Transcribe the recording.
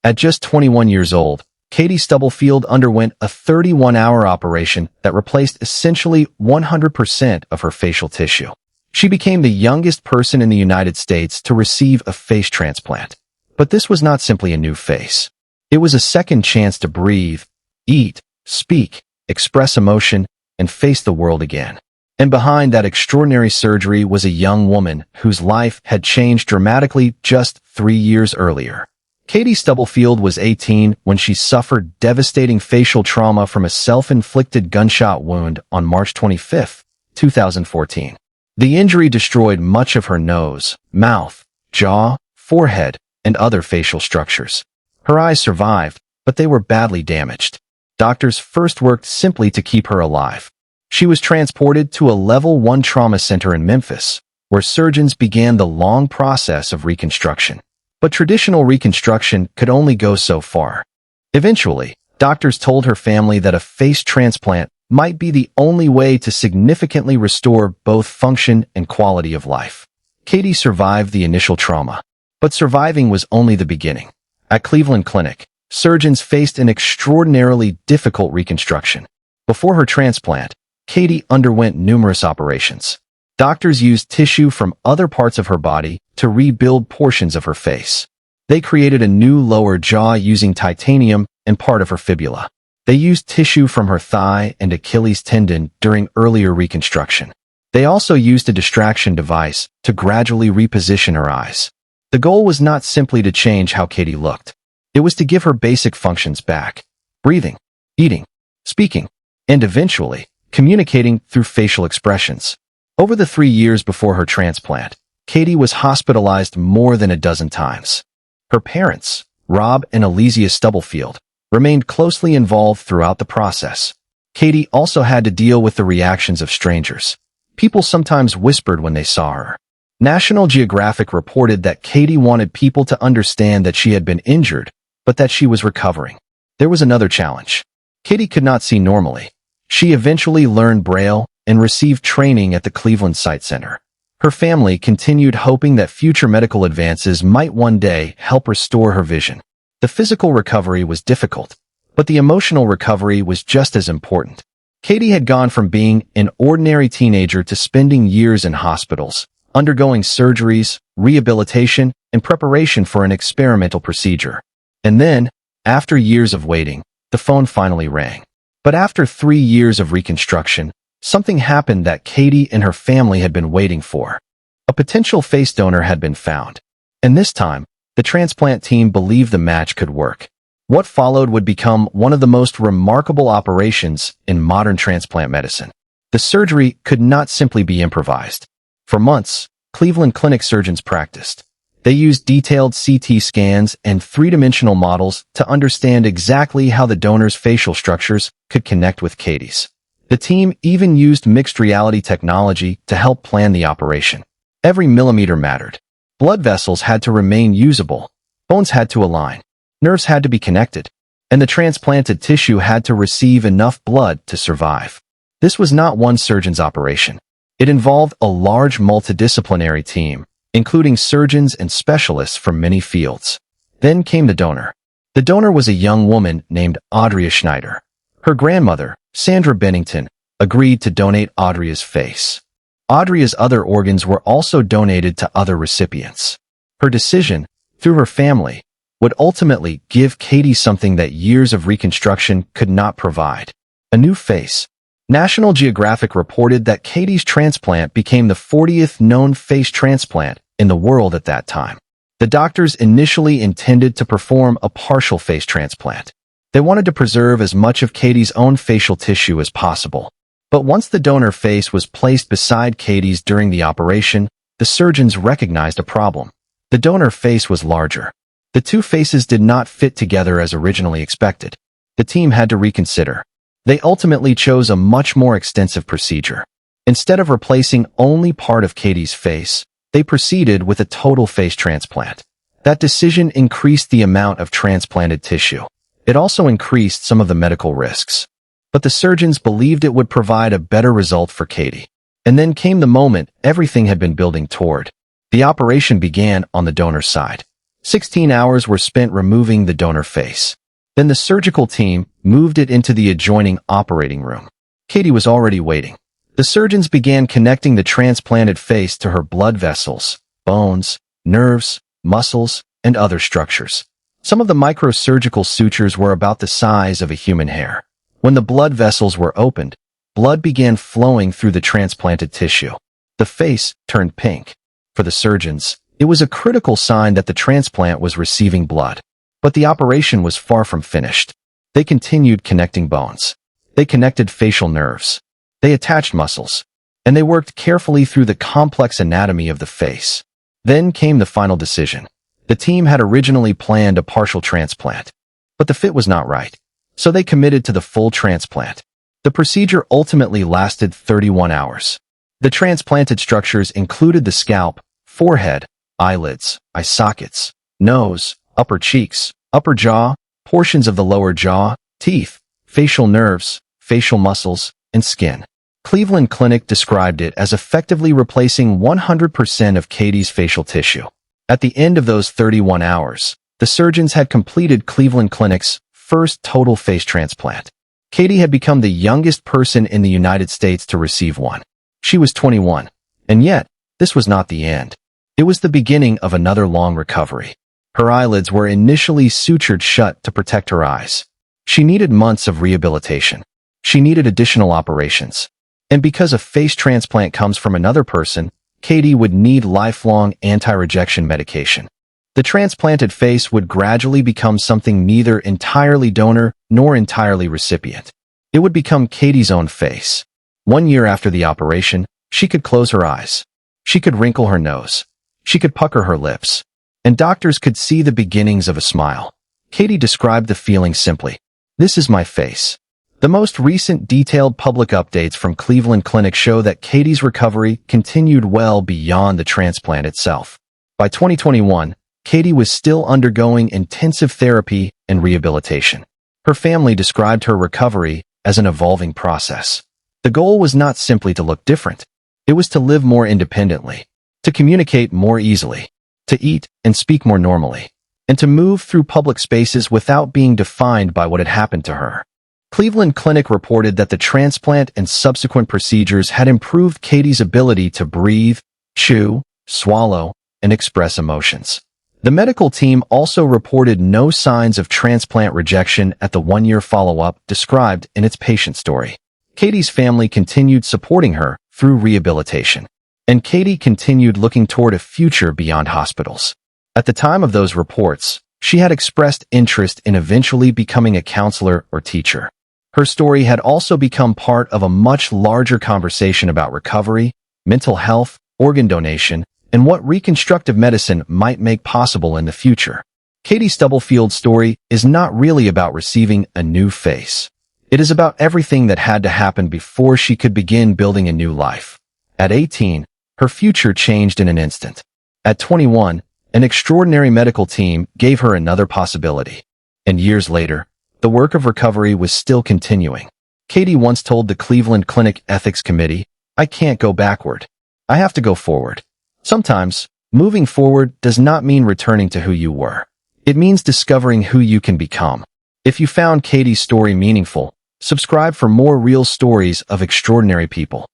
At just 21 years old, Katie Stubblefield underwent a 31-hour operation that replaced essentially 100% of her facial tissue. She became the youngest person in the United States to receive a face transplant. But this was not simply a new face. It was a second chance to breathe, eat, speak, express emotion, and face the world again. And behind that extraordinary surgery was a young woman whose life had changed dramatically just 3 years earlier. Katie Stubblefield was 18 when she suffered devastating facial trauma from a self-inflicted gunshot wound on March 25, 2014. The injury destroyed much of her nose, mouth, jaw, forehead, and other facial structures. Her eyes survived, but they were badly damaged. Doctors first worked simply to keep her alive. She was transported to a Level 1 trauma center in Memphis, where surgeons began the long process of reconstruction. But traditional reconstruction could only go so far. Eventually, doctors told her family that a face transplant might be the only way to significantly restore both function and quality of life. Katie survived the initial trauma, but surviving was only the beginning. At Cleveland Clinic, surgeons faced an extraordinarily difficult reconstruction. Before her transplant, Katie underwent numerous operations. Doctors used tissue from other parts of her body to rebuild portions of her face. They created a new lower jaw using titanium and part of her fibula. They used tissue from her thigh and Achilles tendon during earlier reconstruction. They also used a distraction device to gradually reposition her eyes. The goal was not simply to change how Katie looked. It was to give her basic functions back: breathing, eating, speaking, and eventually, communicating through facial expressions. Over the 3 years before her transplant, Katie was hospitalized more than a dozen times. Her parents, Rob and Elysia Stubblefield, remained closely involved throughout the process. Katie also had to deal with the reactions of strangers. People sometimes whispered when they saw her. National Geographic reported that Katie wanted people to understand that she had been injured, but that she was recovering. There was another challenge. Katie could not see normally. She eventually learned Braille and received training at the Cleveland Sight Center. Her family continued hoping that future medical advances might one day help restore her vision. The physical recovery was difficult, but the emotional recovery was just as important. Katie had gone from being an ordinary teenager to spending years in hospitals, undergoing surgeries, rehabilitation, and preparation for an experimental procedure. And then, after years of waiting, the phone finally rang. But after 3 years of reconstruction, something happened that Katie and her family had been waiting for. A potential face donor had been found. And this time, the transplant team believed the match could work. What followed would become one of the most remarkable operations in modern transplant medicine. The surgery could not simply be improvised. For months, Cleveland Clinic surgeons practiced. They used detailed CT scans and three-dimensional models to understand exactly how the donor's facial structures could connect with Katie's. The team even used mixed reality technology to help plan the operation. Every millimeter mattered. Blood vessels had to remain usable, bones had to align, nerves had to be connected, and the transplanted tissue had to receive enough blood to survive. This was not one surgeon's operation. It involved a large multidisciplinary team, including surgeons and specialists from many fields. Then came the donor. The donor was a young woman named Audria Schneider. Her grandmother, Sandra Bennington, agreed to donate Audria's face. Audria's other organs were also donated to other recipients. Her decision, through her family, would ultimately give Katie something that years of reconstruction could not provide: a new face. National Geographic reported that Katie's transplant became the 40th known face transplant in the world at that time. The doctors initially intended to perform a partial face transplant. They wanted to preserve as much of Katie's own facial tissue as possible. But once the donor face was placed beside Katie's during the operation, the surgeons recognized a problem. The donor face was larger. The two faces did not fit together as originally expected. The team had to reconsider. They ultimately chose a much more extensive procedure. Instead of replacing only part of Katie's face, they proceeded with a total face transplant. That decision increased the amount of transplanted tissue. It also increased some of the medical risks. But the surgeons believed it would provide a better result for Katie. And then came the moment everything had been building toward. The operation began on the donor's side. 16 hours were spent removing the donor face. Then the surgical team moved it into the adjoining operating room. Katie was already waiting. The surgeons began connecting the transplanted face to her blood vessels, bones, nerves, muscles, and other structures. Some of the microsurgical sutures were about the size of a human hair. When the blood vessels were opened, blood began flowing through the transplanted tissue. The face turned pink. For the surgeons, it was a critical sign that the transplant was receiving blood. But the operation was far from finished. They continued connecting bones. They connected facial nerves. They attached muscles. And they worked carefully through the complex anatomy of the face. Then came the final decision. The team had originally planned a partial transplant, but the fit was not right, so they committed to the full transplant. The procedure ultimately lasted 31 hours. The transplanted structures included the scalp, forehead, eyelids, eye sockets, nose, upper cheeks, upper jaw, portions of the lower jaw, teeth, facial nerves, facial muscles, and skin. Cleveland Clinic described it as effectively replacing 100% of Katie's facial tissue. At the end of those 31 hours, the surgeons had completed Cleveland Clinic's first total face transplant. Katie had become the youngest person in the United States to receive one. She was 21, and yet, this was not the end. It was the beginning of another long recovery. Her eyelids were initially sutured shut to protect her eyes. She needed months of rehabilitation. She needed additional operations. And because a face transplant comes from another person, Katie would need lifelong anti-rejection medication. The transplanted face would gradually become something neither entirely donor nor entirely recipient. It would become Katie's own face. 1 year after the operation, she could close her eyes. She could wrinkle her nose. She could pucker her lips. And doctors could see the beginnings of a smile. Katie described the feeling simply. "This is my face." The most recent detailed public updates from Cleveland Clinic show that Katie's recovery continued well beyond the transplant itself. By 2021, Katie was still undergoing intensive therapy and rehabilitation. Her family described her recovery as an evolving process. The goal was not simply to look different. It was to live more independently, to communicate more easily, to eat and speak more normally, and to move through public spaces without being defined by what had happened to her. Cleveland Clinic reported that the transplant and subsequent procedures had improved Katie's ability to breathe, chew, swallow, and express emotions. The medical team also reported no signs of transplant rejection at the 1-year follow-up described in its patient story. Katie's family continued supporting her through rehabilitation, and Katie continued looking toward a future beyond hospitals. At the time of those reports, she had expressed interest in eventually becoming a counselor or teacher. Her story had also become part of a much larger conversation about recovery, mental health, organ donation, and what reconstructive medicine might make possible in the future. Katie Stubblefield's story is not really about receiving a new face. It is about everything that had to happen before she could begin building a new life. At 18, her future changed in an instant. At 21, an extraordinary medical team gave her another possibility. And years later, the work of recovery was still continuing. Katie once told the Cleveland Clinic Ethics Committee, "I can't go backward. I have to go forward." Sometimes, moving forward does not mean returning to who you were. It means discovering who you can become. If you found Katie's story meaningful, subscribe for more real stories of extraordinary people.